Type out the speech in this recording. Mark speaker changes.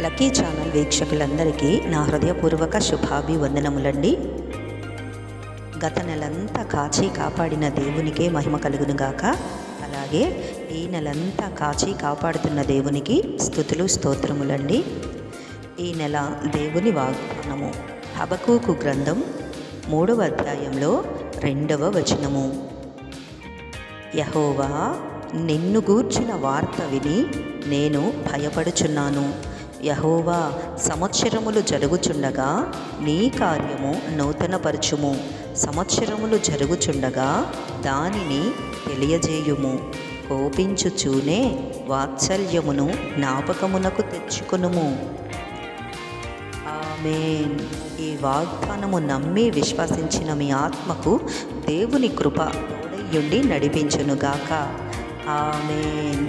Speaker 1: Lucky channel వీక్షకులందరికీ నా హృదయపూర్వక శుభాభివందనములండి. గత నెలంతా కాచి కాపాడిన దేవునికే మహిమ కలుగునుగాక. అలాగే ఈ నెలంతా కాచి కాపాడుతున్న దేవునికి స్తుతులు స్తోత్రములండి. ఈ నెల దేవుని వాగ్దానము హబక్కూకు గ్రంథం 3వ అధ్యాయంలో 2వ వచనము. యెహోవా, నిన్ను గూర్చిన వార్త విని నేను భయపడుచున్నాను. యెహోవా, సంవత్సరములు జరుగుచుండగా నీ కార్యము నూతనపరచుము. సంవత్సరములు జరుగుచుండగా దానిని తెలియజేయుము. కోపించుచూనే వాత్సల్యమును జ్ఞాపకమునకు తెచ్చుకొనుము. ఆమేన్. ఈ వాగ్దానము నమ్మి విశ్వసించిన మీ ఆత్మకు దేవుని కృప తోడయ్యుండి నడిపించునుగాక. ఆమేన్.